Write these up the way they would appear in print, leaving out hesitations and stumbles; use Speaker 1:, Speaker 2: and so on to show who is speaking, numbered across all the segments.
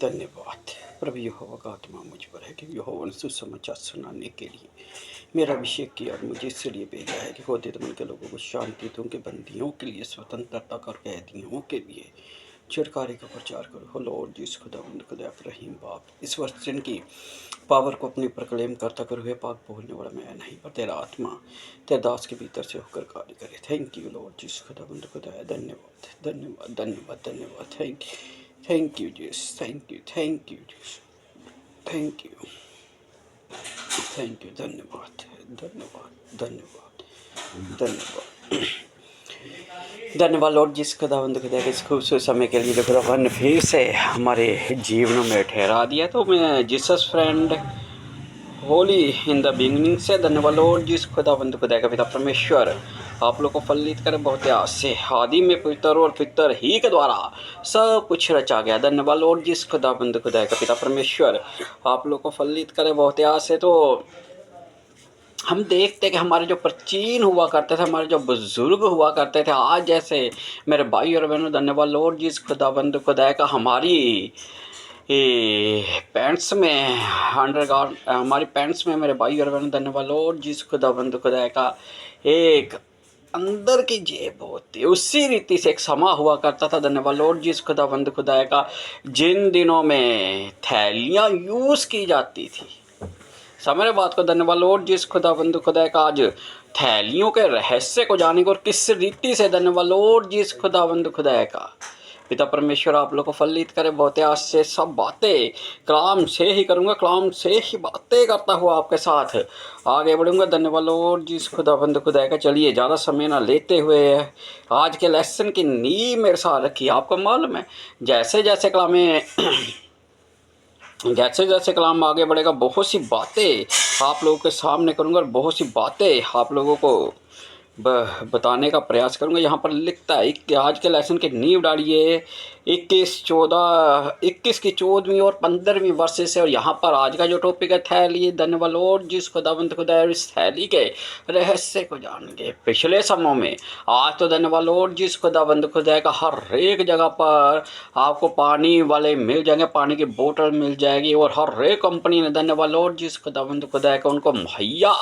Speaker 1: धन्यवाद प्रभु यहोवा का आत्मा मुझ पर है कि यहोवा ने सुसमाचार सुनाने के लिए मेरा अभिषेक किया और मुझे इसलिए भेजा है कि होते मन के लोगों को शांति दूँ, के बंदियों के लिए स्वतंत्रता कर, कैदियों के लिए छुटकारे का प्रचार करो। हो लॉर्ड जिस खुदावंद खुदा रहीम बाप, इस वचन की पावर को अपनी प्रक्लेम करता कर हुए पाक बोलने वाला मैं नहीं, पर तेरा आत्मा तेरे दास के भीतर से होकर कार्य करे। थैंक यू लॉर्ड जिस खुदावंद खुदा। धन्यवाद धन्यवाद धन्यवाद धन्यवाद। Thank you Jesus, thank you Jesus, thank you धन्यवाद धन्यवाद धन्यवाद धन्यवाद धन्यवाद लॉर्ड जिस खुदावंद खुदा के इस खूबसूरत समय के लिए जो खुदावन ने फिर से हमारे जीवनों में ठहरा दिया। तो मैं Jesus friend Holi in the beginning से धन्यवाद लॉर्ड जिस खुदावंद खुदा का पिता परमेश्वर आप लोग को फलित करे बहुत आस से। आदि में पितर और पितर ही के द्वारा सब कुछ रचा गया। धन्यवाद लॉर्ड जिस खुदावंद खुदा का पिता परमेश्वर आप लोग को फलित करे बहुत आस से। तो हम देखते कि हमारे जो प्राचीन हुआ करते थे, हमारे जो बुजुर्ग हुआ करते थे, आज जैसे मेरे भाई और बहनों धन्यवाद लॉर्ड जिस खुदाबंद खुदा का हमारी पैंट्स में हमारी पैंट्स में मेरे भाई और बहनों धन्यवाद लॉर्ड जिस खुदाबंद खुदा का एक अंदर की जेब होती, उसी रीति से एक समा हुआ करता था। धन्यवाद लॉर्ड जिस खुदाबंद खुदा का जिन दिनों में थैलियाँ यूज़ की जाती थी, समझ बात को। धन्यवाद लॉर्ड जिस खुदाबंद खुदा का आज थैलियों के रहस्य को जाने को और किस रीति से धन्यवाद लॉर्ड जिस खुदाबंद खुदा का पिता परमेश्वर आप लोग को फलित करे बहुत आस से। सब बातें कलाम से ही करूँगा, कलाम से ही बातें करता हुआ आपके साथ आगे बढ़ूँगा। धन्यवाद लॉर्ड जिस खुदाबंद खुदा का। चलिए ज़्यादा समय ना लेते हुए आज के लेसन की नींव मेरे साथ रखिए। आपको मालूम है जैसे जैसे कलाम आगे बढ़ेगा, बहुत सी बातें आप लोगों के सामने करूंगा और बहुत सी बातें आप लोगों को बताने का प्रयास करूंगा। यहाँ पर लिखता है कि आज के लेसन की नींव डालिए 21 की 14वीं और 15वीं वर्ष से। और यहाँ पर आज का जो टॉपिक है थैली। धन्यवाद लॉर्ड जिस खुदावंद खुदा इस थैली के रहस्य को जानेंगे। पिछले समय में आज तो धन्यवाद लॉर्ड जिस खुदावंद खुदा का हर एक जगह पर आपको पानी वाले मिल जाएंगे, पानी की बोतल मिल जाएगी और हर एक कंपनी ने धन्यवाद लॉर्ड जिस खुदावंद खुदा का उनको मुहैया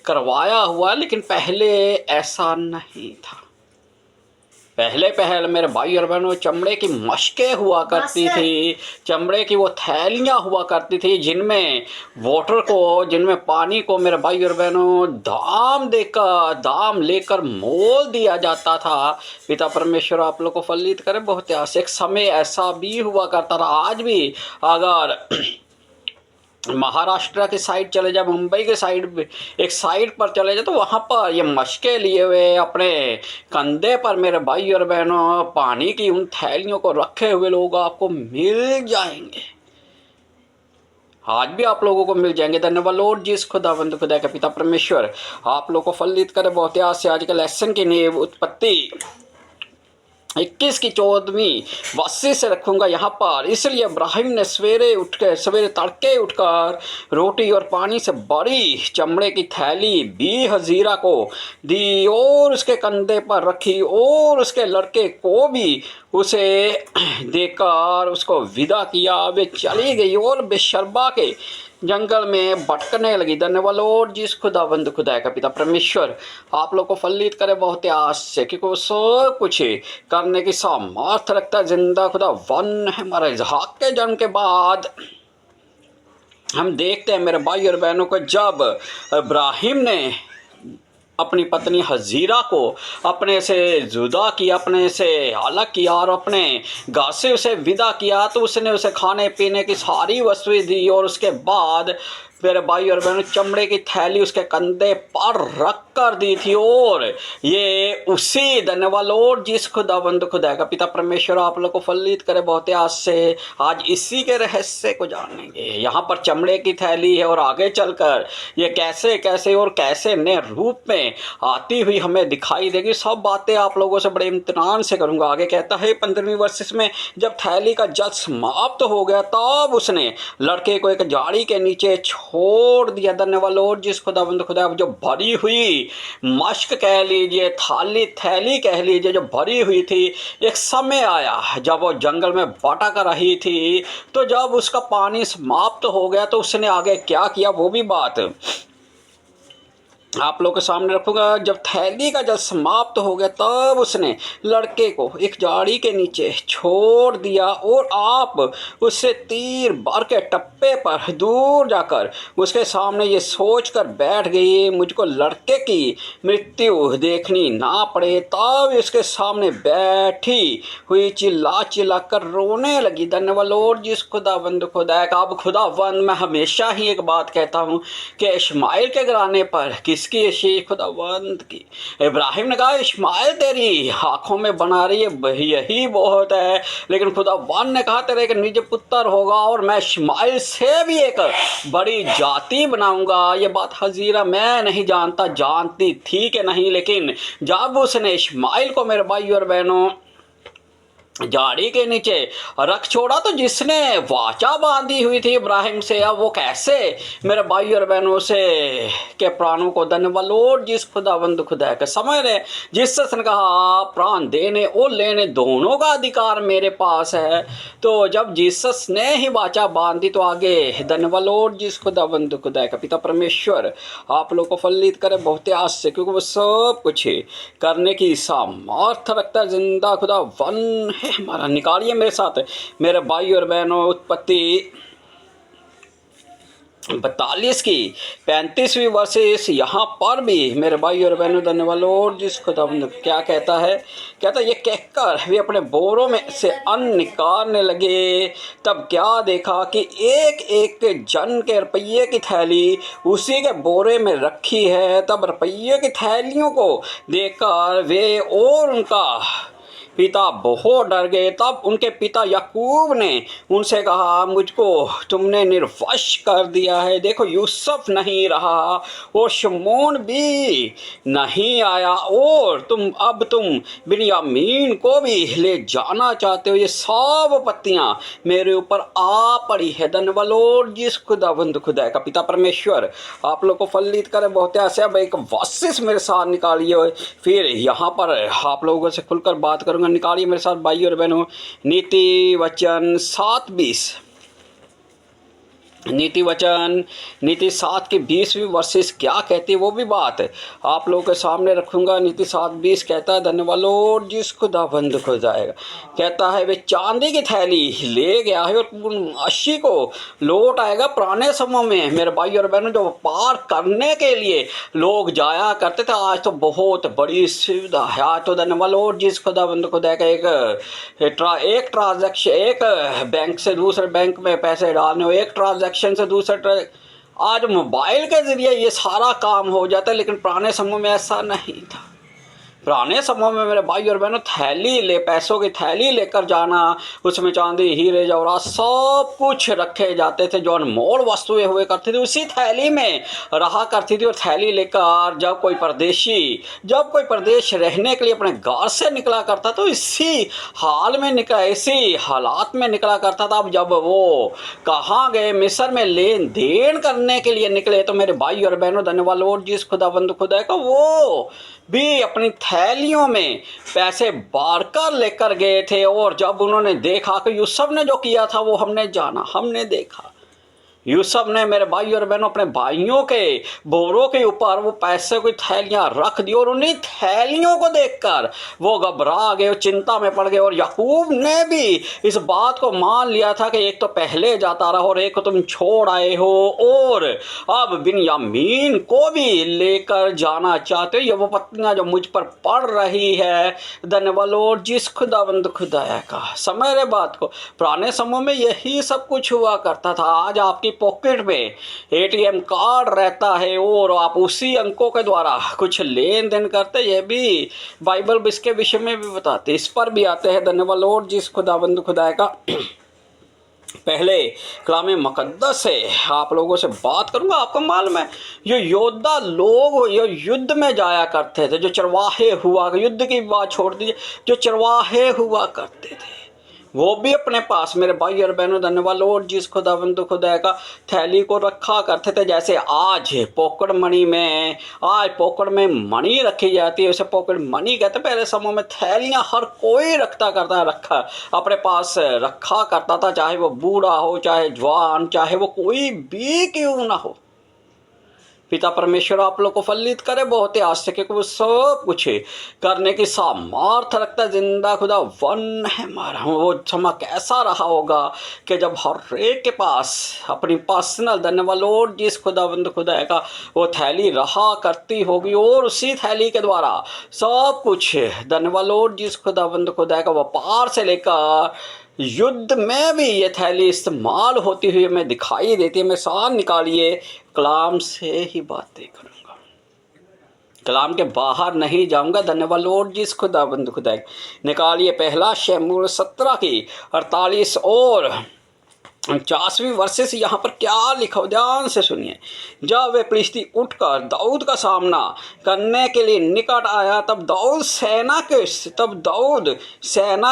Speaker 1: करवाया हुआ। लेकिन पहले ऐसा नहीं था। पहले मेरे भाई और बहनों चमड़े की मशकें हुआ करती थी, चमड़े की वो थैलियाँ हुआ करती थी जिनमें जिनमें पानी को मेरे भाई और बहनों दाम लेकर मोल दिया जाता था। पिता परमेश्वर आप लोग को फलित करे बहुत आस। एक समय ऐसा भी हुआ करता था। आज भी अगर महाराष्ट्र के साइड चले जाए, मुंबई के साइड एक साइड पर चले जाए, तो वहाँ पर ये मशकें लिए हुए अपने कंधे पर मेरे भाई और बहनों पानी की उन थैलियों को रखे हुए लोग आपको मिल जाएंगे। आज भी आप लोगों को मिल जाएंगे। धन्यवाद लॉर्ड जिस खुदावंद खुदा का पिता परमेश्वर आप लोग को फलित करे बहुत आस से। आज के लेसन की नींव उत्पत्ति 21 की 14वीं वर्ष से रखूँगा यहाँ पर। इसलिए इब्राहिम ने सवेरे तड़के उठकर रोटी और पानी से बड़ी चमड़े की थैली भी हजीरा को दी और उसके कंधे पर रखी और उसके लड़के को भी उसे देकर उसको विदा किया। वे चली गई और बेशर्बा के जंगल में भटकने लगी। धन्यवाद लॉर्ड जिस खुदावंद खुदा का पिता परमेश्वर आप लोग को फलित करे बहुत आस से, क्योंकि वो सब कुछ करने की सामर्थ्य रखता है। जिंदा खुदा वन है। हमारे इसहाक के जन्म के बाद हम देखते हैं मेरे भाई और बहनों को, जब इब्राहिम ने अपनी पत्नी हजीरा को अपने से जुदा किया, अपने से अलग किया और अपने घर से उसे विदा किया, तो उसने उसे खाने पीने की सारी वस्तुएं दी और उसके बाद मेरे भाई और बहनों चमड़े की थैली उसके कंधे पर रख कर दी थी। और ये उसी धन्यवाद लॉर्ड जिस खुदावंद खुदा का पिता परमेश्वर आप लोग को फलित करे बहुत आस से। आज इसी के रहस्य को जानेंगे। यहाँ पर चमड़े की थैली है और आगे चलकर ये कैसे और कैसे नए रूप में आती हुई हमें दिखाई देगी। सब बातें आप लोगों से बड़े इम्तिनान से करूँगा। आगे कहता है 15वीं वर्ष में जब थैली का जल समाप्त हो गया, तब उसने लड़के को एक झाड़ी के नीचे छोड़ दिया। धन्यवाद लॉर्ड जिस खुदावंद खुदा, जो भरी हुई मश्क कह लीजिए, थाली थैली कह लीजिए, जो भरी हुई थी, एक समय आया जब वो जंगल में भटक रही थी, तो जब उसका पानी समाप्त हो गया तो उसने आगे क्या किया वो भी बात आप लोग के सामने रखूंगा। जब थैली का जल समाप्त हो गया तब उसने लड़के को एक झाड़ी के नीचे छोड़ दिया और आप उससे तीर भर के टप्पे पर दूर जाकर उसके सामने ये सोचकर बैठ गई मुझको लड़के की मृत्यु देखनी ना पड़े। तब उसके सामने बैठी हुई चिल्ला कर रोने लगी। धन्यवाद लॉर्ड जिस खुदावंद खुदा का। अब खुदावंद, मैं हमेशा ही एक बात कहता हूँ कि इश्माइल के घराने पर किसकी शीख खुदावंद की। इब्राहिम ने कहा इश्माइल तेरी आंखों में बना रही है, यही बहुत है, लेकिन खुदावंद ने कहा तेरे एक निज पुत्र होगा और मैं इश्माइल से भी एक बड़ी जाति बनाऊंगा। ये बात हजीरा मैं नहीं जानता जानती थी कि नहीं, लेकिन जब उसने इश्माइल को मेरे भाई और बहनों झाड़ी के नीचे रख छोड़ा तो जिसने वाचा बांधी हुई थी इब्राहिम से, अब वो कैसे मेरे भाई और बहनों से के प्राणों को धन्यवाद लॉर्ड जिस खुदावंद खुदा के समय ने जिसने कहा प्राण देने और लेने दोनों का अधिकार मेरे पास है, तो जब जीसस ने ही वाचा बांधी तो आगे धन्यवाद लॉर्ड जिस खुदावंद खुदा का। पिता परमेश्वर आप लोग को फलित करे बहुत आस से, क्योंकि वो सब कुछ करने की सामर्थ्य रखता है। जिंदा खुदा वन है हमारा। निकालिए मेरे साथ मेरे भाई और बहनों उत्पत्ति 42 की 35वीं वर्सेस यहाँ पर भी मेरे भाई और बहनों धन्यवाद लॉर्ड जिस खुदा क्या कहता है, कहता है ये कहकर वे अपने बोरों में से अन्न निकालने लगे। तब क्या देखा कि एक एक जन के रुपये की थैली उसी के बोरे में रखी है। तब रुपये की थैलियों को देखकर वे और उनका पिता बहुत डर गए। तब उनके पिता याकूब ने उनसे कहा मुझको तुमने निर्वश कर दिया है, देखो यूसुफ नहीं रहा और शमौन भी नहीं आया और तुम बिन्यामीन को भी ले जाना चाहते हो। ये सब पत्तियां मेरे ऊपर आ पड़ी है। धन्यवाद लॉर्ड जिस खुदावंद खुदा का। पिता परमेश्वर आप लोग को फलित करे बहुत ऐसे। अब एक वासिस मेरे साथ निकालिए, फिर यहाँ पर आप लोगों से खुलकर बात करूँगा। निकालिए मेरे साथ भाई और बहनों नीति वचन 7:20। नीति वचन नीति 7 की 20वीं वर्सेस क्या कहती है वो भी बात आप लोगों के सामने रखूंगा। नीति 7:20 कहता है धन्यवाद लॉर्ड जिस खुदावंद खुदाएगा, कहता है वे चांदी की थैली ले गया है और 80 को लौट आएगा। पुराने समय में मेरे भाई और बहनों जो व्यापार करने के लिए लोग जाया करते थे, आज तो बहुत बड़ी सुविधा है। आज तो धन्यवाद लॉर्ड जिस खुदावंद खुदाएगा एक ट्रांजैक्शन, एक बैंक से दूसरे बैंक में पैसे डालने हो, एक ट्रांजैक्शन से दूसरा, आज मोबाइल के जरिए ये सारा काम हो जाता है। लेकिन पुराने समय में ऐसा नहीं था। पुराने समय में मेरे भाई और बहनों पैसों की थैली लेकर जाना, उसमें चांदी हीरे जवाहरात सब कुछ रखे जाते थे, जो अनमोल वस्तुएं हुए करती थी उसी थैली में रहा करती थी। और थैली लेकर जब कोई परदेश रहने के लिए अपने घर से निकला करता तो इसी हालात में निकला करता था। अब जब वो कहाँ गए, मिस्र में लेन देन करने के लिए निकले, तो मेरे भाई और बहनों धन्यवाद लॉर्ड जिस खुदावंद खुदा का, वो भी अपनी थैलियों में पैसे बार कर लेकर गए थे। और जब उन्होंने देखा कि यूसुफ ने जो किया था वो हमने देखा, यूसुफ ने मेरे भाई और बहनों अपने भाइयों के बोरों के ऊपर वो पैसे की थैलियां रख दी और उन्हीं थैलियों को देखकर वो घबरा गए, चिंता में पड़ गए। और याकूब ने भी इस बात को मान लिया था कि एक तो पहले जाता रहा और एक को तुम छोड़ आए हो और अब बिन्यामीन को भी लेकर जाना चाहते हो। ये वो पत्नियां जो मुझ पर पड़ रही है, धन्यवाद लॉर्ड जिस खुदावंद खुदाया का। समय रे बात को, पुराने समय में यही सब कुछ हुआ करता था। आज आपकी पॉकेट में एटीएम कार्ड रहता है और आप उसी अंकों के द्वारा कुछ लेन देन करते। ये भी बाइबल इसके विषय में भी बताते, इस पर भी आते हैं। धन्यवाद लॉर्ड जिस खुदावंद खुदा का। पहले कलाम मुकद्दस से आप लोगों से बात करूंगा। आपको मालूम है जो योद्धा लोग जो युद्ध में जाया करते थे, जो चरवाहे हुआ, युद्ध की बात छोड़ दीजिए, जो चरवाहे हुआ करते थे वो भी अपने पास मेरे भाई और बहनों धन्यवाद लॉर्ड जिस खुदावंद खुदा का थैली को रखा करते थे। जैसे आज पॉकेट मनी में, आज पॉकेट में मनी रखी जाती है, उसे पॉकेट मनी कहते। पहले समय में थैलियाँ हर कोई रखा अपने पास रखा करता था, चाहे वो बूढ़ा हो, चाहे जवान, चाहे वो कोई भी क्यों ना हो। पिता परमेश्वर आप लोग को फलित करे बहुत ही आश्चर्य कि वो सब कुछ करने की सामर्थ रखता। जिंदा खुदा वन है हमारा। वो समय कैसा रहा होगा कि जब हर एक के पास अपनी पर्सनल धन्यवाद लॉर्ड जिस खुदावंद खुदा का वो थैली रहा करती होगी, और उसी थैली के द्वारा सब कुछ धन्यवाद लॉर्ड जिस खुदावंद खुदा का व्यापार से लेकर युद्ध में भी ये थैली इस्तेमाल होती हुई हमें दिखाई देती है। मैं सांस निकालिए, कलाम से ही बातें करूँगा, कलाम के बाहर नहीं जाऊँगा। धन्यवाद लॉर्ड जिस खुदाबंद खुदा। निकालिए पहला शमूएल 17 की 48 और 49वीं वर्षे से। यहाँ पर क्या लिखा हो, ध्यान से सुनिए। जब वे फिलिस्ती उठकर दाऊद का सामना करने के लिए निकट आया, तब दाऊद सेना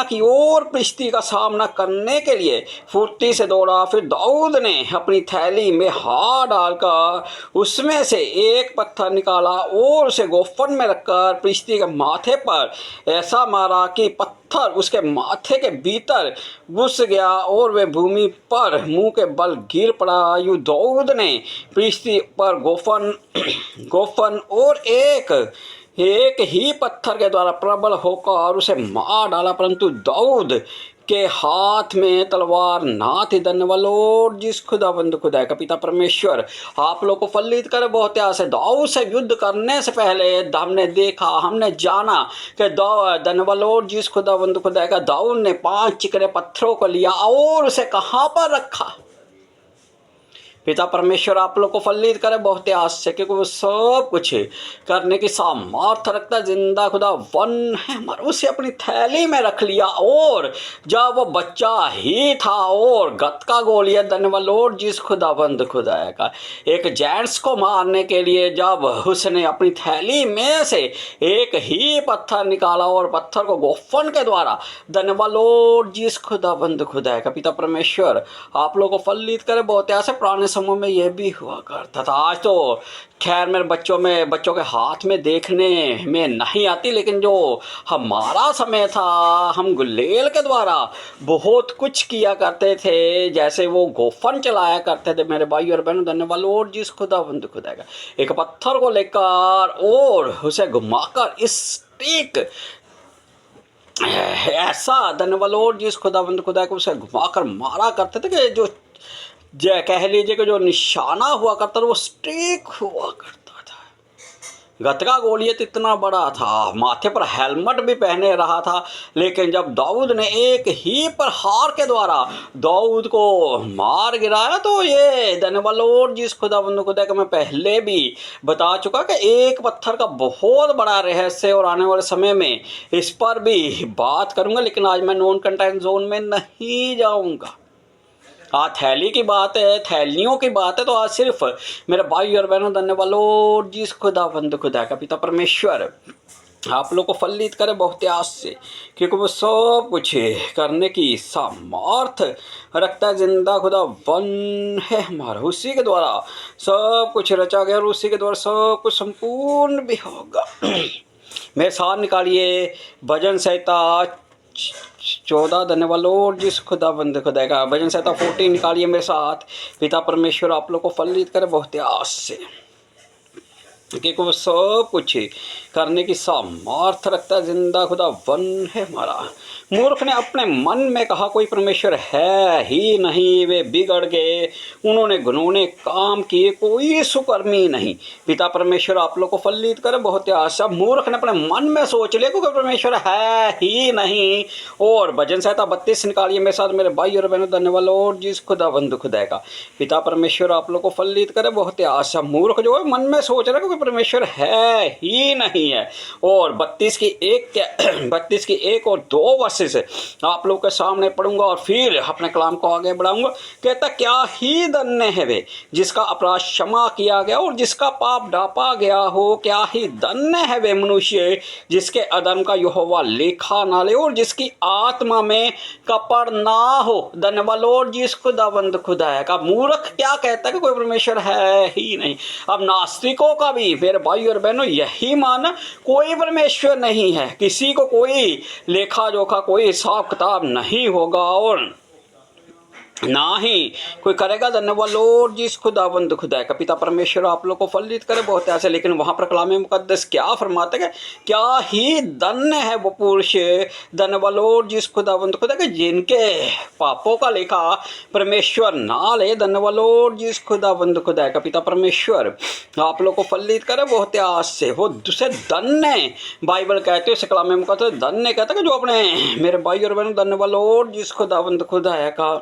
Speaker 1: की ओर फिलिस्ती का सामना करने के लिए फुर्ती से दौड़ा। फिर दाऊद ने अपनी थैली में हाथ डालकर उसमें से एक पत्थर निकाला और उसे गोफन में रखकर फिलिस्ती के माथे पर ऐसा मारा कि पत्थर उसके माथे के भीतर घुस गया और वे भूमि पर मुंह के बल गिर पड़ा। यूं दाऊद ने फिलिस्ती पर गोफन और एक ही पत्थर के द्वारा प्रबल होकर उसे मार डाला, परंतु दाऊद के हाथ में तलवार ना थी। धन्यवाद लॉर्ड जिस खुदाबंद खुदा का पिता परमेश्वर आप लोग को फलित करे बहुत आसे। दाऊद से युद्ध करने से पहले हमने देखा, हमने जाना कि धन्यवाद लॉर्ड जिस खुदाबंद खुदा का दाऊद ने 5 चिकने पत्थरों को लिया और उसे कहाँ पर रखा। पिता परमेश्वर आप लोग को फलित करे बहुत ही आश्चर्य, क्योंकि वो सब कुछ करने की सामर्थ रखता। जिंदा खुदा वन है हमारा। उसे अपनी थैली में रख लिया, और जब वो बच्चा ही था और गत्का गोलियां धन्यवाद लॉर्ड जिस खुदाबंद खुदा का एक जेंट्स को मारने के लिए, जब उसने अपनी थैली में से एक ही पत्थर निकाला और पत्थर को गोफन के द्वारा धन्यवाद लॉर्ड जिस खुदाबंद खुदा का पिता परमेश्वर आप लोग को फलित करे बहुत ऐसे। पुराने समय में यह भी हुआ करता था। आज तो खैर मेरे बच्चों के हाथ में देखने में नहीं आती, लेकिन जो हमारा समय था, हम गुलेल के द्वारा बहुत कुछ किया करते थे। जैसे वो गोफन चलाया करते थे मेरे भाई और बहनों, धन्यवाद लॉर्ड जिस खुदाबंद खुदा का एक पत्थर को लेकर और उसे घुमाकर इस स्टिक ऐसा धन्यवाद लॉर्ड जिस खुदाबंद खुदा को उसे घुमाकर मारा करते थे कि जो कह लीजिए कि जो निशाना हुआ करता था वो स्टिक हुआ करता था। गतका गोलियत इतना बड़ा था, माथे पर हेलमेट भी पहने रहा था। लेकिन जब दाऊद ने एक ही प्रहार के द्वारा दाऊद को मार गिराया, तो ये धन्यवाद लॉर्ड जिस खुदाबंद खुदा का मैं पहले भी बता चुका कि एक पत्थर का बहुत बड़ा रहस्य, और आने वाले समय में इस पर भी बात करूंगा। लेकिन आज मैं नॉन कंटेंट जोन में नहीं जाऊंगा। आज थैली की बात है, थैलियों की बात है, तो आज सिर्फ मेरे भाई और बहनों धन्यवाद लॉर्ड जिस खुदाबंद खुदा का पिता परमेश्वर आप लोग को फलित करे बहुत आस से, क्योंकि वो सब कुछ करने की सामर्थ रखता है। जिंदा खुदा वन है हमारा। उसी के द्वारा सब कुछ रचा गया और उसी के द्वारा सब कुछ संपूर्ण भी होगा। मेरे साथ निकालिए भजन संहिता 14 धन्यवाद लॉर्ड जिस खुदाबंद खुदा का भजन संहिता 14 निकालिए मेरे साथ। पिता परमेश्वर आप लोग को फलित करे बहुत आस से, क्योंकि वो सब कुछ करने की सामर्थ रखता है। जिंदा खुदा वन है हमारा। मूर्ख ने अपने मन में कहा कोई परमेश्वर है ही नहीं, वे बिगड़ गए, उन्होंने घिनौने काम किए, कोई सुकर्मी नहीं। पिता परमेश्वर आप लोग को फलित करे बहुत आशा। मूर्ख ने अपने मन में सोच लिया कोई परमेश्वर है ही नहीं। और भजन संहिता 32 निकालिए मेरे साथ मेरे भाई और बहनों धन्यवाद लॉर्ड जिस खुदाबंद खुदा का पिता परमेश्वर आप लोग को फलित करे बहुत आशा। मूर्ख जो है मन में सोच रहा है कोई परमेश्वर है ही नहीं है। और 32 की 1 और 2 वर्सेस आप लोग के सामने पढ़ूंगा और फिर अपने कलाम को आगे बढ़ाऊंगा। कहता क्या ही धन्य है वे जिसका अपराध क्षमा किया गया और जिसका पाप ढांपा गया हो। क्या ही धन्य है वे मनुष्य जिसके अधर्म का यहोवा लेखा ना ले और जिसकी आत्मा में कपड़ ना हो। धन्यवाद लॉर्ड जी, खुदावंद खुदा है का। मूर्ख क्या कहता है कि कोई परमेश्वर है ही नहीं। अब नास्तिकों का भी मेरे भाई और बहनों यही माना, कोई परमेश्वर नहीं है, किसी को कोई लेखा जोखा कोई हिसाब किताब नहीं होगा और ना ही कोई करेगा। धन्यवाद लॉर्ड जी, खुदावंद खुदा का। पिता परमेश्वर आप लोग को फलित करे बहुत ऐसे। लेकिन वहाँ पर कलाम मुकद्दस क्या फरमाते हैं, क्या ही धन्य है वो पुरुष, धन्यवाद लॉर्ड जी, खुदावंद खुदा के जिनके पापों का लेखा परमेश्वर ना ले। धन्यवाद लॉर्ड जी, खुदावंद खुदा का। पिता परमेश्वर आप लोग को फलित करे बहुत आस से। वो दूसरे धन्य बाइबल कहते हैं, कलाम मुकद्दस धन्य कहते हैं जो अपने मेरे भाई और बहनों धन्यवाद लॉर्ड जी, खुदावंद खुदा का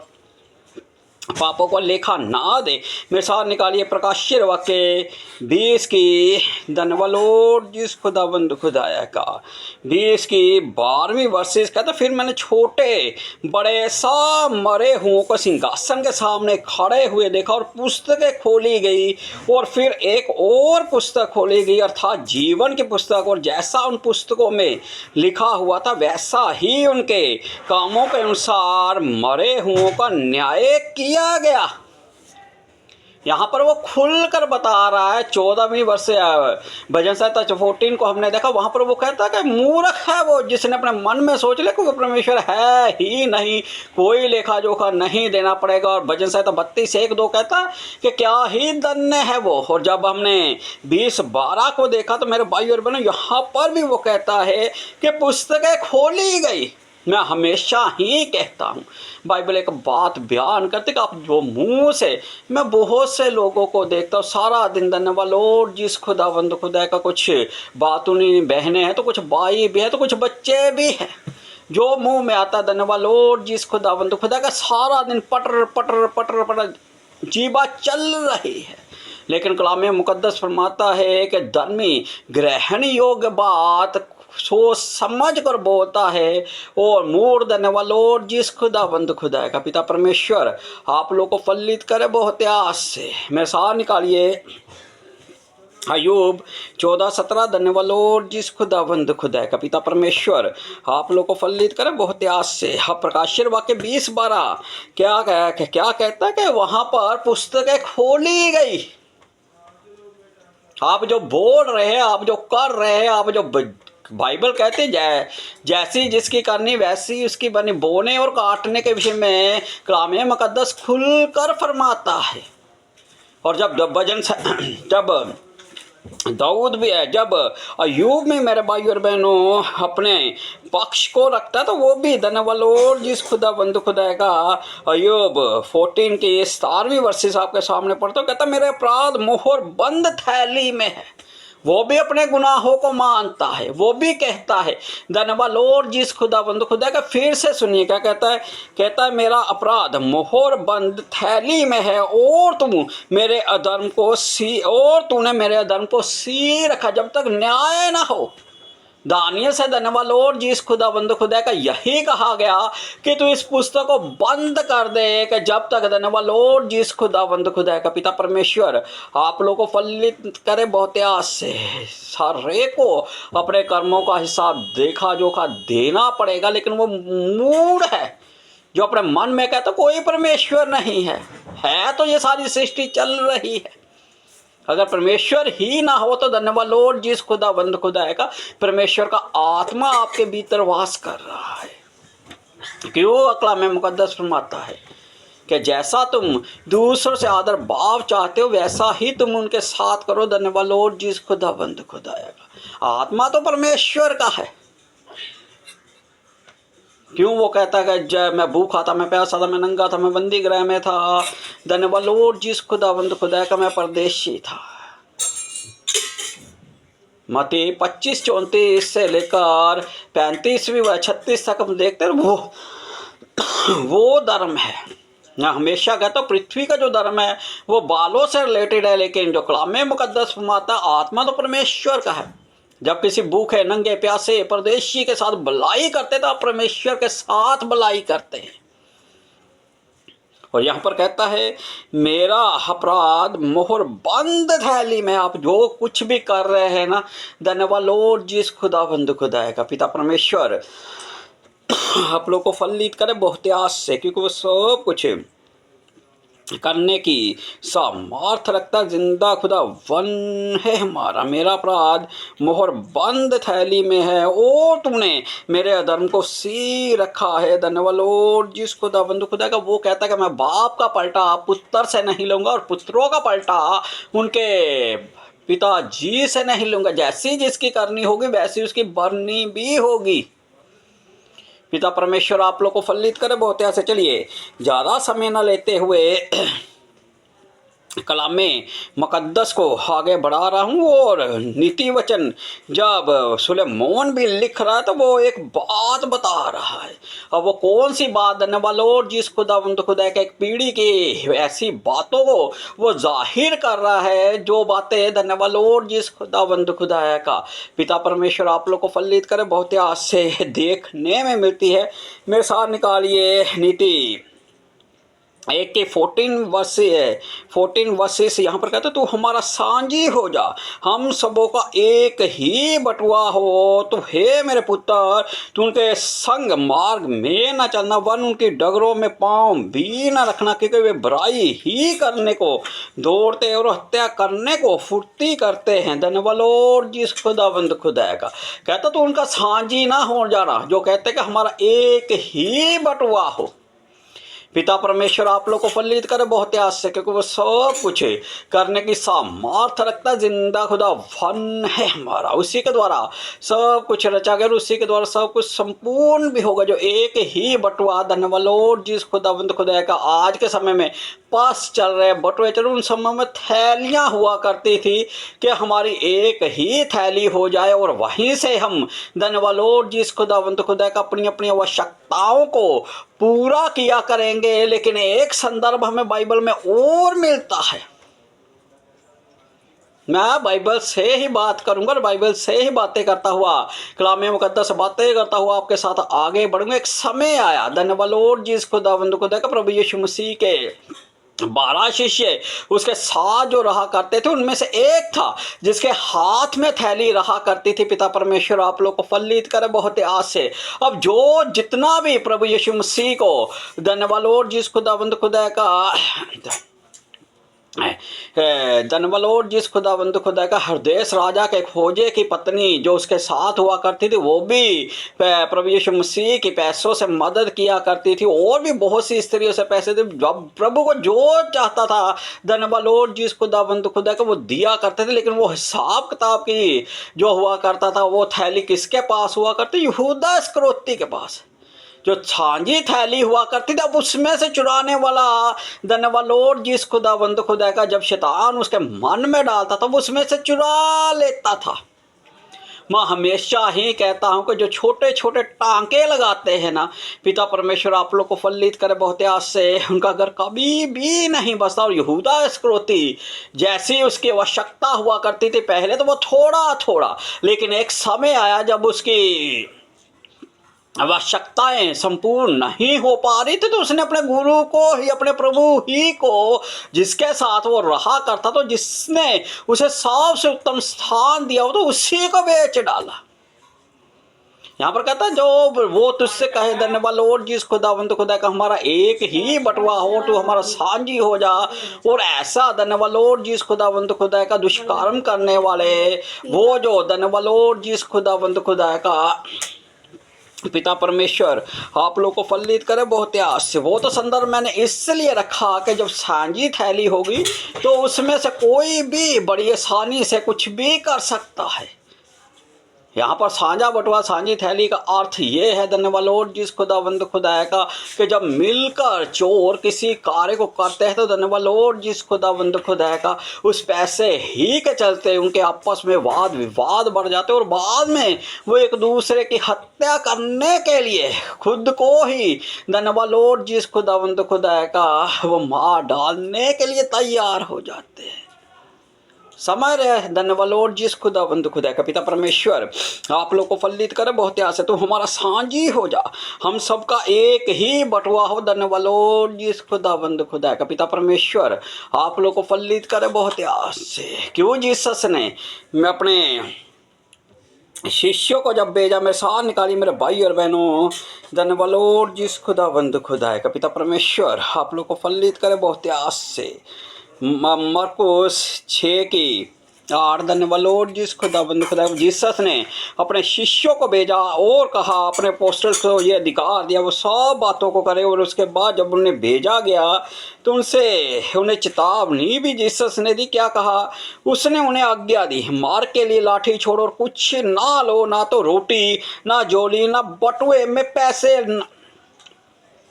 Speaker 1: पापों को लेखा ना दे। मेरे साथ निकालिए प्रकाशित वाक्य 20 की धन्यवाद लॉर्ड जिस खुदाबंद खुदाया का 20 की 12वीं वर्सेस कहता फिर मैंने छोटे बड़े सा मरे हुओं को सिंहासन के सामने खड़े हुए देखा और पुस्तकें खोली गई और फिर एक और पुस्तक खोली गई अर्थात जीवन की पुस्तक। और जैसा उन पुस्तकों में लिखा हुआ था वैसा ही उनके कामों के अनुसार मरे हुओं का न्याय किया गया। यहाँ पर वो खुलकर बता रहा है। 14वीं वर्ष भजन संहिता 14 को हमने देखा, वहाँ पर वो कहता है कि मूर्ख है वो जिसने अपने मन में सोच लिया कि परमेश्वर है ही नहीं, कोई लेखा जोखा नहीं देना पड़ेगा। और भजन संहिता 32:1-2 कहता है कि क्या ही धन्य है वो। और जब हमने 20:12 को देखा तो मेरे भाई और बहनों यहाँ पर भी वो कहता है कि पुस्तकें खोली गई। मैं हमेशा ही कहता हूँ, बाइबल एक बात बयान करते कि आप जो मुंह से मैं बहुत से लोगों को देखता हूँ सारा दिन धन्यवाद लॉर्ड जिस खुदावंद खुदा का। कुछ बातूनी बहनें हैं तो कुछ भाई भी हैं तो कुछ बच्चे भी हैं, जो मुंह में आता धन्यवाद लॉर्ड जिस खुदावंद खुदा का सारा दिन पटर पटर पटर पटर जीवा चल रही है। लेकिन कलाम मुकद्दस फरमाता है कि धर्मी ग्रहण योग्य बात सोच समझ कर बोलता है और मूड धन्यवाद लॉर्ड जिस खुदाबंद खुदा का। पिता परमेश्वर आप लोग को फलित करे बहुत आस से। मेरे साथ निकालिए अय्यूब 14:17 धन्यवाद लॉर्ड जिस खुदाबंद खुदा का। पिता परमेश्वर आप लोग को फलित करे बहुत आस से। हाँ, प्रकाशित वाक्य 20:12 क्या कहता है कि वहाँ पर पुस्तकें खोली गई। आप जो बोल रहे हैं, आप जो कर रहे हैं, आप जो बाइबल कहते हैं जैसी जिसकी करनी वैसी उसकी बनी। बोने और काटने के विषय में कलाम मुकद्दस खुलकर फरमाता है। और जब दाऊद भी है, जब अय्यूब में मेरे भाई और बहनों अपने पक्ष को रखता है तो वो भी धन्यवाद लॉर्ड जिस खुदाबंद खुदा का। अय्यूब 14 की 17वीं वर्सेस आपके सामने पढ़ता, कहता मेरे अपराध मोहर बंद थैली में है। वो भी अपने गुनाहों को मानता है, वो भी कहता है धन्यवाद लॉर्ड जिस खुदाबंद खुदा का। फिर से सुनिए क्या कहता है, कहता है मेरा अपराध मोहर बंद थैली में है और तूने मेरे अधर्म को सी रखा जब तक न्याय ना हो। दानियल से धन्यवाद लॉर्ड जिस खुदाबंद खुदा का यही कहा गया कि तू इस पुस्तक को बंद कर दे कि जब तक धन्यवाद लॉर्ड जिस खुदाबंद खुदा का। पिता परमेश्वर आप लोगों को फलित करे बहुत आस से। सारे को अपने कर्मों का हिसाब देखा जोखा देना पड़ेगा। लेकिन वो मूड है जो अपने मन में कहता कोई परमेश्वर नहीं है तो ये सारी सृष्टि चल रही है। अगर परमेश्वर ही ना हो तो धन्यवाद लॉर्ड जिस खुदाबंद खुदा का परमेश्वर का आत्मा आपके भीतर वास कर रहा है। क्यों कलाम मुकद्दस फरमाता है कि जैसा तुम दूसरों से आदर भाव चाहते हो वैसा ही तुम उनके साथ करो। धन्यवाद लॉर्ड जिस खुदाबंद खुदा का। आत्मा तो परमेश्वर का है। क्यों वो कहता है कि जय मैं भूखा था, मैं प्यासा था, मैं नंगा था, मैं बंदी गृह में था। धन्यवाद लॉर्ड जिस खुदाबंद खुदा का, मैं परदेशी था। मत्ती 25:34 से लेकर 35वीं व 36 तक हम देखते हैं वो धर्म है मैं हमेशा कहता हूँ पृथ्वी का जो धर्म है वो बालों से रिलेटेड है, लेकिन जो कलामे मुकद्दस फरमाता है आत्मा तो परमेश्वर का है। जब किसी भूखे नंगे प्यासे परदेशी के साथ भलाई करते तो आप परमेश्वर के साथ भलाई करते हैं। और यहाँ पर कहता है मेरा अपराध मोहर बंद थैली में। आप जो कुछ भी कर रहे हैं ना, धन्यवाद लॉर्ड जिस खुदावंद खुदा का पिता परमेश्वर आप लोग को फलित करे बहुत आस से, क्योंकि वो सब कुछ करने की सामर्थ रखता जिंदा खुदा वन है हमारा। मेरा अपराध मोहर बंद थैली में है और तुमने मेरे अधर्म को सी रखा है। धन्यवाद लॉर्ड जिस खुदा बंधु खुदा का। वो कहता है कि मैं बाप का पलटा पुत्र से नहीं लूँगा और पुत्रों का पलटा उनके पिताजी से नहीं लूँगा। जैसी जिसकी करनी होगी वैसी उसकी भरनी भी होगी। पिता परमेश्वर आप लोग को फलित करे बहुत ऐसे। चलिए ज़्यादा समय न लेते हुए कलामे मुकद्दस को आगे बढ़ा रहा हूँ। और नीति वचन जब सुलेमान भी लिख रहा है तो वो एक बात बता रहा है। अब वो कौन सी बात? धन्यवाद लॉर्ड जिस खुदावंद खुदा के एक पीढ़ी की ऐसी बातों को वो जाहिर कर रहा है, जो बातें धन्यवाद लॉर्ड जिस खुदावंद खुदा का पिता परमेश्वर आप लोग को फलित करे बहुत आज से देखने में मिलती है। मेरे साथ निकालिए नीति 1 के 14 वर्सेस। यहाँ पर कहते तू हमारा सांझी हो जा, हम सबों का एक ही बटुआ हो। तो हे मेरे पुत्र तू उनके संग मार्ग में न चलना, वन उनकी डगरों में पाँव भी न रखना, क्योंकि वे बुराई ही करने को दौड़ते और हत्या करने को फुर्ती करते हैं। धन्यवाद लॉर्ड जिस खुदावंद खुदा का। कहता तू उनका सांझी ना हो जाना, जो कहते कि हमारा एक ही बटुआ हो। पिता परमेश्वर आप लोग को फलित करे बहुत आस से, क्योंकि वो सब कुछ करने की सामर्थ रखता जिंदा खुदा वन है हमारा। उसी के द्वारा सब कुछ रचा गया, उसी के द्वारा सब कुछ संपूर्ण भी होगा। जो एक ही बटुआ धन्यवाद लॉर्ड जिस खुदावंद खुदा का। आज के समय में पास चल रहे बटुए चल, उन समय में थैलियाँ हुआ करती थी कि हमारी एक ही थैली हो जाए और वहीं से हम धन्यवाद लॉर्ड जिस खुदावंद खुदा का अपनी अपनी आवश्यकताओं को पूरा किया करेंगे। लेकिन एक संदर्भ हमें बाइबल में और मिलता है। मैं बाइबल से ही बात करूंगा और बाइबल से ही बातें करता हुआ, कलामे मुकद्दस से बातें करता हुआ आपके साथ आगे बढ़ूंगा। एक समय आया धन्यवाद लॉर्ड जिस खुदावंद खुदा का प्रभु यीशु मसीह के 12 शिष्य उसके साथ जो रहा करते थे, उनमें से एक था जिसके हाथ में थैली रहा करती थी। पिता परमेश्वर आप लोग को फलित करे बहुत आस से। अब जो जितना भी प्रभु यीशु मसीह को धन्यवाद लॉर्ड जिस खुदावंद खुदा का धन्यवाद लॉर्ड जिस खुदावंद खुदा का हरदेस राजा के खोजे की पत्नी जो उसके साथ हुआ करती थी, वो भी प्रभु यीशु मसीह की पैसों से मदद किया करती थी। और भी बहुत सी स्त्रियों से पैसे थे। जब प्रभु को जो चाहता था धन्यवाद लॉर्ड जिस खुदावंद खुदा का वो दिया करते थे। लेकिन वो हिसाब किताब की जो हुआ करता था, वो थैली किसके पास हुआ करती? यहूदा इस्करियोती के पास। जो सांझी थैली हुआ करती थी, अब उसमें से चुराने वाला धन्यवाद लॉर्ड जिस खुदावंद खुदा का जब शैतान उसके मन में डालता था, वो उसमें से चुरा लेता था। मैं हमेशा ही कहता हूं कि जो छोटे छोटे टांके लगाते हैं ना, पिता परमेश्वर आप लोग को फलित करे बहुत आस से, उनका घर कभी भी नहीं बसता। और यहूदा इस्करियोती जैसी उसकी आवश्यकता हुआ करती थी पहले, तो वो थोड़ा थोड़ा, लेकिन एक समय आया जब उसकी आवश्यकताएं संपूर्ण नहीं हो पा रही थी, तो उसने अपने गुरु को ही, अपने प्रभु ही को, जिसके साथ वो रहा करता, तो जिसने उसे सबसे उत्तम स्थान दिया हो, तो उसी को बेच डाला। यहाँ पर कहता है जो वो तुझसे कहे धन्यवाद लॉर्ड जिस खुदावंद खुदा का हमारा एक ही बटुआ हो, तो हमारा सांझी हो जा। और ऐसा धन्यवाद लॉर्ड जिस खुदावंद खुदा का दुष्कर्म करने वाले, वो जो धन्यवाद लॉर्ड जिस खुदावंद खुदा का पिता परमेश्वर आप लोग को फलित करे बहुत आस से। वो तो संदर्भ मैंने इसलिए रखा कि जब सांझी थैली होगी तो उसमें से कोई भी बड़ी आसानी से कुछ भी कर सकता है। यहाँ पर साझा बटुआ साझी थैली का अर्थ ये है धन्यवाद लॉर्ड जिस खुदावंद खुदाया का कि जब मिलकर चोर किसी कार्य को करते हैं तो धन्यवाद लॉर्ड जिस खुदावंद खुदाया का उस पैसे ही के चलते उनके आपस में वाद विवाद बढ़ जाते और बाद में वो एक दूसरे की हत्या करने के लिए खुद को ही धन्यवाद लॉर्ड जिस खुदावंद खुदाया का वो मार डालने के लिए तैयार हो जाते हैं। समय रहे धन्यवाद लॉर्ड जिस खुदावंद खुदा का पिता परमेश्वर आप लोग को फलित करे बहुत आस है तो हमारा साझी हो जा, हम सबका एक ही बटुआ हो धन्यवाद लॉर्ड जिस खुदावंद खुदा का पिता परमेश्वर आप लोग को फलित करे बहुत आस से। क्यों जीसस ने मैं अपने शिष्यों को जब भेजा मेरे साथ निकाली मेरे भाई और बहनों धन्यवाद लॉर्ड जिस खुदावंद खुदा का पिता परमेश्वर आप लोग को फलित करे बहुत आस से। मरकुस 6:8 धन्यवाद लॉर्ड जिस खुदाबंद खुदा जीसस ने अपने शिष्यों को भेजा और कहा अपने पोस्टर्स को ये अधिकार दिया वो सब बातों को करे और उसके बाद जब उन्हें भेजा गया तो उन्हें चेतावनी भी जीसस ने दी। क्या कहा? उसने उन्हें आज्ञा दी मार के लिए लाठी छोड़ो और कुछ ना लो, ना तो रोटी ना झोली ना बटुए में पैसे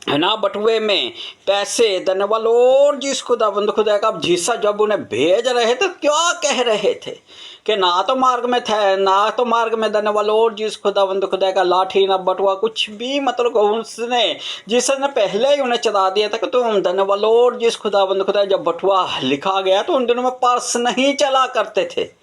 Speaker 1: ना बटुए में पैसे धन्यवाद लॉर्ड जिस खुदाबंद खुदा का। जीसस जब उन्हें भेज रहे थे क्या कह रहे थे कि ना तो मार्ग में थे ना तो मार्ग में धन्यवाद लॉर्ड जिस खुदाबंद खुदा का लाठी ना बटुआ कुछ भी, मतलब उसने जीसस ने पहले ही उन्हें चला दिया था कि तुम धन्यवाद लॉर्ड जिस खुदाबंद खुदा जब बटुआ लिखा गया तो उन दिनों में पर्स नहीं चला करते थे।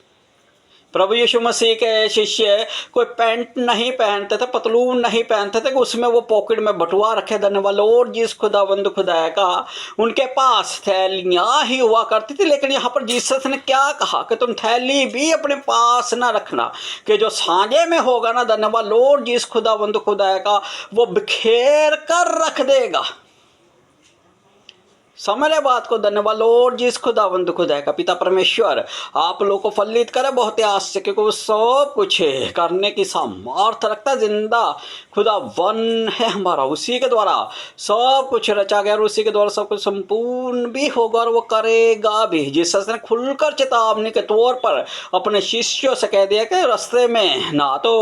Speaker 1: प्रभु यीशु मसीह के शिष्य कोई पैंट नहीं पहनते थे, पतलून नहीं पहनते थे कि उसमें वो पॉकेट में बटुआ रखे धन्यवाद लॉर्ड जिस खुदावंद खुदा का। उनके पास थैलियाँ ही हुआ करती थी, लेकिन यहाँ पर जीसस ने क्या कहा कि तुम थैली भी अपने पास ना रखना कि जो साझे में होगा ना धन्यवाद लॉर्ड जिस खुदावंद खुदा का वो बिखेर कर रख देगा। समझे बात को धन्यवाद लॉर्ड जिस खुदावंद खुदा का। पिता परमेश्वर आप लोग को फलित करे बहुत आस से क्योंकि वो सब कुछ करने की सामर्थ्य रखता जिंदा खुदा वन है हमारा, उसी के द्वारा सब कुछ रचा गया और उसी के द्वारा सब कुछ संपूर्ण भी होगा और वो करेगा भी। जीसस ने खुलकर चेतावनी के तौर पर अपने शिष्यों से कह दिया कि रास्ते में ना तो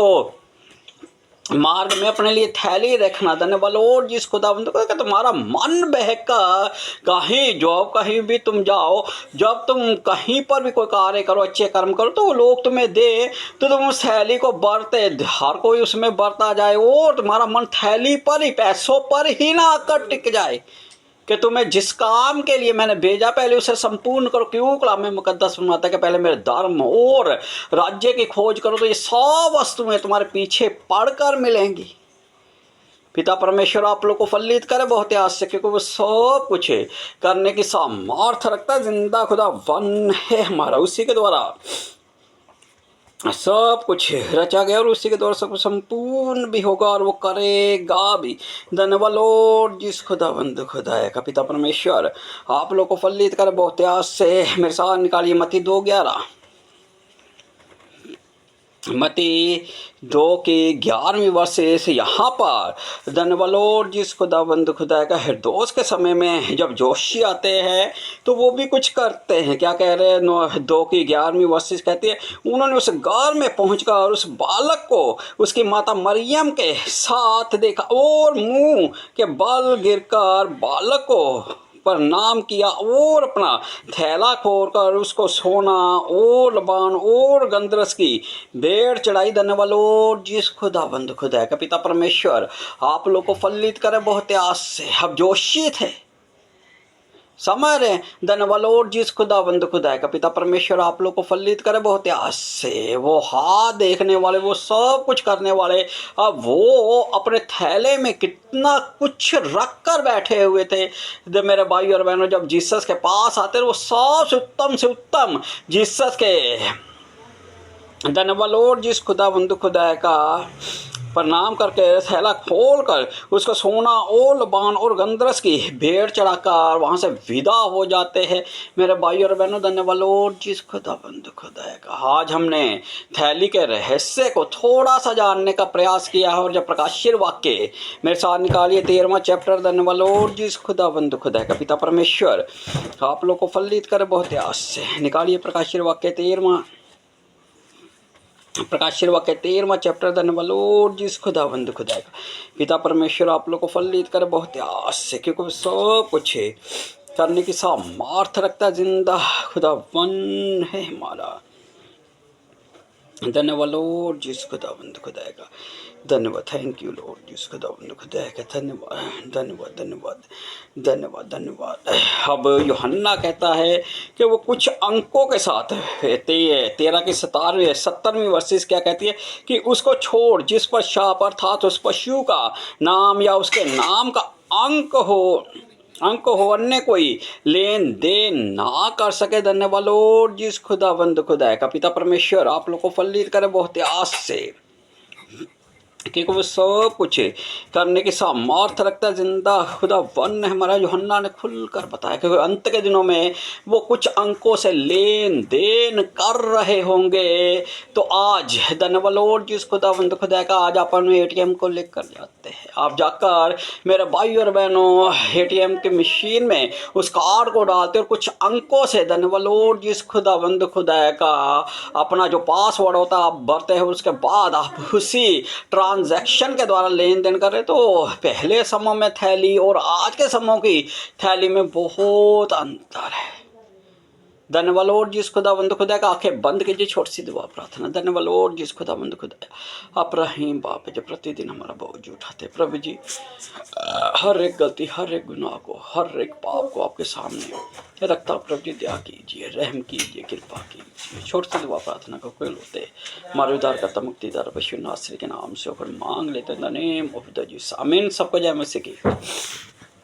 Speaker 1: मार्ग में अपने लिए थैली रखना धन्यवाद लॉर्ड जिस खुदावंद को कि तुम्हारा मन बहका कहीं जॉब कहीं भी तुम जाओ, जब तुम कहीं पर भी कोई कार्य करो अच्छे कर्म करो तो वो लोग तुम्हें दे तो तुम उस थैली को बरते, हर कोई उसमें बरता जाए और तुम्हारा मन थैली पर ही पैसों पर ही ना आकर टिक जाए कि तुम्हें जिस काम के लिए मैंने भेजा पहले उसे संपूर्ण करो। क्यों कलाम मुकद्दस फरमाता है कि पहले मेरे धर्म और राज्य की खोज करो तो ये सब वस्तुएं तुम्हारे पीछे पढ़कर मिलेंगी। पिता परमेश्वर आप लोग को फलित करे बहुत आस से क्योंकि वो सब कुछ करने की सामर्थ्य रखता जिंदा खुदा वन है हमारा, उसी के द्वारा सब कुछ रचा गया और उसी के द्वारा सब कुछ संपूर्ण भी होगा और वो करेगा भी। धन्यवाद लॉर्ड जिस खुदावंद खुदा का। पिता परमेश्वर आप लोग को फलित करे बहुत आस से। मेरे साथ निकालिए मत्ती 2:11 मत्ती 2:11 वर्षे से यहाँ पर धन्यवाद लॉर्ड जिस खुदावंद खुदा का। हेरोदेस के समय में जब जोशी आते हैं तो वो भी कुछ करते हैं। क्या कह रहे हैं 2:11 वर्षे कहती है उन्होंने उस घर में पहुंचकर उस बालक को उसकी माता मरियम के साथ देखा और मुंह के बल गिरकर बालक को प्रणाम किया और अपना थैला खोलकर उसको सोना और लबान और गंधरस की भेंट चढ़ाई। धन्यवाद लॉर्ड जिस खुदावंद खुदा का। पिता परमेश्वर आप लोग को फलित करे बहुत आस से। अब जोशी थे समझ रहे धन्यवाद लॉर्ड जिस खुदावंद खुदा का। पिता परमेश्वर आप लोग को फलित करे बहुत आस से। वो हाथ देखने वाले वो सब कुछ करने वाले अब वो अपने थैले में कितना कुछ रख कर बैठे हुए थे। जब मेरे भाई और बहनों जब जीसस के पास आते वो सबसे उत्तम से उत्तम जीसस के धन्यवाद लॉर्ड जिस खुदावंद खुदा का प्रणाम करके थैला खोल कर उसको सोना और लबान और गंधरस की भेंट चढ़ाकर वहाँ से विदा हो जाते हैं। मेरे भाई और बहनों धन्यवाद लॉर्ड जिस खुदावंद खुदा का। आज हमने थैली के रहस्य को थोड़ा सा जानने का प्रयास किया है और जब प्रकाशित वाक्य मेरे साथ निकालिए 13वां चैप्टर धन्यवाद लॉर्ड जिस खुदावंद खुदा का। पिता परमेश्वर आप लोग को फलित करे बहुत आस से। निकालिए प्रकाशित वाक्य 13वां प्रकाश वाक्य 13वां चैप्टर। धन्यवाद लॉर्ड जिस खुदावंद खुदा का पिता परमेश्वर आप लोग को फलित करे बहुत आस से, क्योंकि सब कुछ है करने की सामर्थ रखता जिंदा खुदावन है हमारा। धन्यवाद लॉर्ड जिस खुदावंद खुदा का, धन्यवाद, थैंक यू लॉर्ड जिस खुदावंद खुदा का, धन्यवाद धन्यवाद धन्यवाद धन्यवाद धन्यवाद। अब यूहन्ना कहता है कि वो कुछ अंकों के साथ 13 की 17वीं वर्सेस क्या कहती है कि उसको छोड़ जिस पर शाप अर्थात उस पशु का नाम या उसके नाम का अंक हो अन्य कोई लेन देन ना कर सके। धन्यवाद लॉर्ड जिस खुदावंद खुदा का पिता परमेश्वर आप लोग को फलित करे बहुत आस से, क्योंकि वो सब कुछ करने की सामर्थ रखता जिंदा खुदा वन है हमारा। यूहन्ना ने खुलकर बताया कि अंत के दिनों में वो कुछ अंकों से लेन देन कर रहे होंगे। तो आज धन्यवाद लॉर्ड जिस खुदावंद खुदा का, आज अपन एटीएम को लेकर जाते हैं। आप जाकर मेरे भाई और बहनों एटीएम की मशीन में उस कार्ड को डालते और कुछ अंकों से धन्यवाद लॉर्ड जिस खुदावंद खुदा का अपना जो पासवर्ड होता है आप भरते हैं। उसके बाद आप उसी ट्रांजैक्शन के द्वारा लेन देन कर रहे। तो पहले समय में थैली और आज के समय की थैली में बहुत अंतर है। धन्यवाद लॉर्ड जिस खुदावंद खुदा का, आंखें बंद कीजिए, छोटी सी दुआ प्रार्थना। धन्यवाद लॉर्ड जिस खुदावंद खुदा, आप रहीम बाप जो प्रतिदिन हमारा बोझ उठाते प्रभु जी, हर एक गलती हर एक गुनाह को हर एक पाप को आपके सामने रखता प्रभु जी, दया कीजिए, रहम कीजिए, कृपा कीजिए। छोटी सी दुआ प्रार्थना को कोई होते हमारे उद्धार करता मुक्तिदार बशु नासरी के नाम से होकर मांग लेते हैं। नेम ऑफ द जीसस, आमीन। सबको जय मसीह की।